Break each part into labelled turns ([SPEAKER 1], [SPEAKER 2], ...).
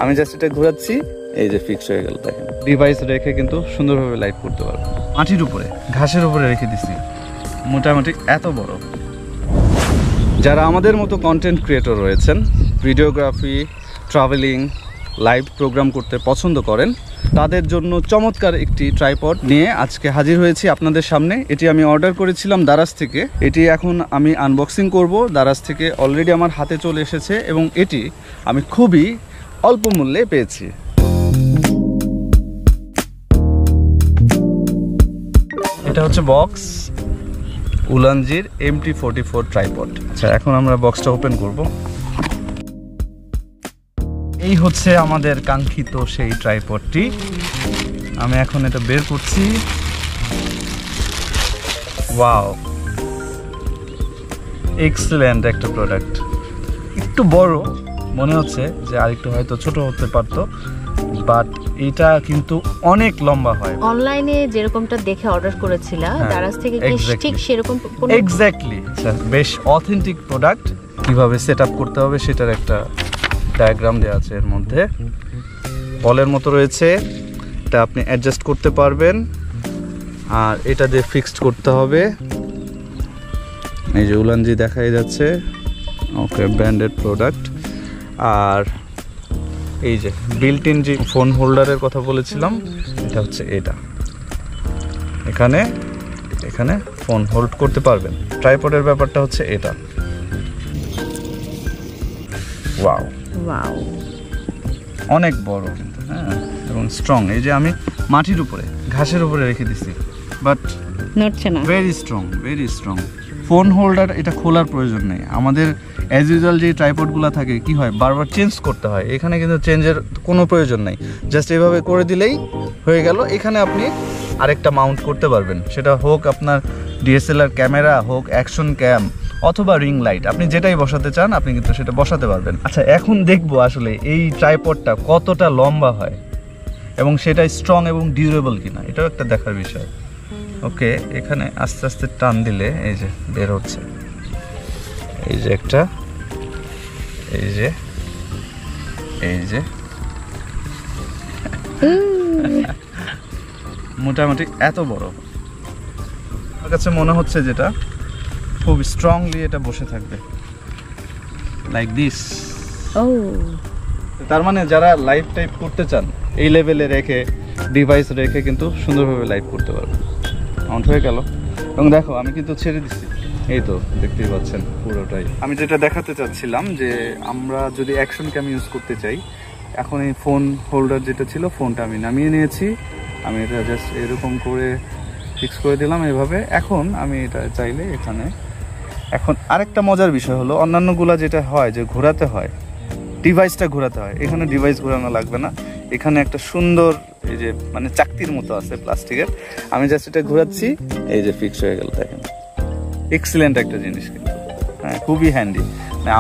[SPEAKER 1] আমি জাস্ট এটা ঘোরাচ্ছি, এই যে ফিক্স হয়ে গেল। দেখেন ডিভাইস রেখে কিন্তু সুন্দরভাবে লাইভ করতে পারবো। মাটির উপরে, ঘাসের উপরে রেখে দিছি, মোটামুটি এত বড়। যারা আমাদের মতো কন্টেন্ট ক্রিয়েটর রয়েছেন, ভিডিওগ্রাফি, ট্রাভেলিং, লাইভ প্রোগ্রাম করতে পছন্দ করেন, তাদের জন্য চমৎকার একটি ট্রাইপড নিয়ে আজকে হাজির হয়েছি আপনাদের সামনে। এটি আমি অর্ডার করেছিলাম দারাজ থেকে। এটি এখন আমি আনবক্সিং করব। দারাজ থেকে অলরেডি আমার হাতে চলে এসেছে এবং এটি আমি খুবই অল্প মূল্যে পেয়েছি। এটা হচ্ছে বক্স, উলানজির MT44 ট্রাইপড। আচ্ছা, এখন আমরা বক্সটা ওপেন করব। এই হচ্ছে আমাদের কাঙ্ক্ষিত সেই ট্রাইপডটি। আমি এখন এটা বের করছি। ওয়াও, এক্সেলেন্ট একটা প্রোডাক্ট। একটু বড় মনে হচ্ছে, যে আরেকটু হয়তো ছোট হতে পারতো, বাট এটা কিন্তু অনেক লম্বা হয়।
[SPEAKER 2] অনলাইনে যেরকমটা দেখে অর্ডার করেছিলাম দারাজ থেকে ঠিক সেরকম
[SPEAKER 1] এক্স্যাক্টলি। বেশ অথেন্টিক প্রোডাক্ট। কিভাবে সেটআপ করতে হবে সেটার একটা ডায়াগ্রাম দেওয়া আছে এর মধ্যে। বলের মতো রয়েছে, এটা আপনি অ্যাডজাস্ট করতে পারবেন, আর এটা দিয়ে ফিক্সড করতে হবে। এই যে উলানজি দেখাই যাচ্ছে, ওকে, ব্র্যান্ডেড প্রোডাক্ট। আর এই যে বিল্ট ইন যে ফোন হোল্ডারের কথা বলেছিলাম, এটা হচ্ছে এটা। এখানে এখানে ফোন হোল্ড করতে পারবেন। ট্রাইপডের ব্যাপারটা হচ্ছে এটা। ওয়াও
[SPEAKER 2] ওয়াও,
[SPEAKER 1] অনেক বড় কিন্তু, হ্যাঁ, এবং স্ট্রং। এই যে আমি মাটির উপরে, ঘাসের উপরে রেখে দিছি, বাট
[SPEAKER 2] নড়ছে না।
[SPEAKER 1] Very strong, very strong. Phone holder এটা খোলার প্রয়োজন নেই। আমাদের অ্যাজ ইউজুয়াল যে ট্রাইপডগুলো থাকে কি হয়, বারবার চেঞ্জ করতে হয়। এখানে কিন্তু চেঞ্জের কোনো প্রয়োজন নেই, জাস্ট এভাবে করে দিলেই হয়ে গেল। এখানে আপনি আরেকটা মাউন্ট করতে পারবেন, সেটা হোক আপনার DSLR ক্যামেরা, হোক অ্যাকশন ক্যাম, অথবা রিং লাইট। আপনি যেটাই বসাতে চান আপনি কিন্তু সেটা বসাতে পারবেন। আচ্ছা, এখন দেখবো আসলে এই ট্রাইপডটা কতটা লম্বা হয় এবং সেটা স্ট্রং এবং ডিউরেবল কিনা, এটাও একটা দেখার বিষয়। ওকে, এখানে আস্তে আস্তে টান দিলে এই যে বের হচ্ছে, এই যে একটা, এই যে, এই যে মোটামুটি এত বড়। আমার কাছে মনে হচ্ছে যেটা খুব স্ট্রংলি এটা বসে থাকবে, লাইক দিস।
[SPEAKER 2] ও,
[SPEAKER 1] তার মানে যারা লাইভ টাইপ করতে চান, এই লেভেলে রেখে, ডিভাইস রেখে কিন্তু সুন্দরভাবে লাইভ করতে পারবে। মাউন্ট হয়ে গেল এবং দেখো আমি কিন্তু ছেড়ে দিচ্ছি, এই তো দেখতেই পাচ্ছেন পুরোটাই। আমি যেটা দেখাতে চাচ্ছিলাম যে আমরা যদি অ্যাকশন ক্যাম ইউজ করতে চাই, এখন এই ফোন হোল্ডার যেটা ছিল, ফোনটা আমি নামিয়ে নিয়েছি। আমি এটা জাস্ট এরকম করে ফিক্স করে দিলাম এভাবে। এখন আমি এটা চাইলে এখানে, এখন আরেকটা মজার বিষয় হলো, অন্যান্যগুলা যেটা হয় যে ঘোরাতে হয়, ডিভাইসটা ঘোরাতে হয়, এখানে ডিভাইস ঘোরানো লাগবে না। এখানে একটা সুন্দর এই যে মানে চাকতির মতো আছে প্লাস্টিকের, আমি জাস্ট এটা ঘোরাচ্ছি, এই যে ফিক্স হয়ে গেল। দেখেন এক্সিলেন্ট একটা জিনিস কিন্তু, হ্যাঁ, খুবই হ্যান্ডি।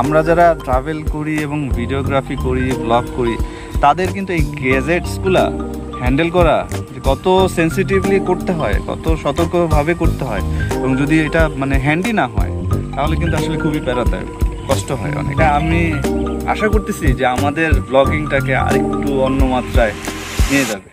[SPEAKER 1] আমরা যারা ট্রাভেল করি এবং ভিডিওগ্রাফি করি, ব্লগ করি, তাদের কিন্তু এই গ্যাজেটসগুলা হ্যান্ডেল করা কত সেন্সিটিভলি করতে হয়, কত সতর্কভাবে করতে হয়, এবং যদি এটা মানে হ্যান্ডি না হয় তাহলে কিন্তু আসলে খুবই প্যারাদায়ক, কষ্ট হয় অনেক। আমি আশা করতেছি যে আমাদের ব্লগিংটাকে আরেকটু অন্য মাত্রায় নিয়ে যাবে।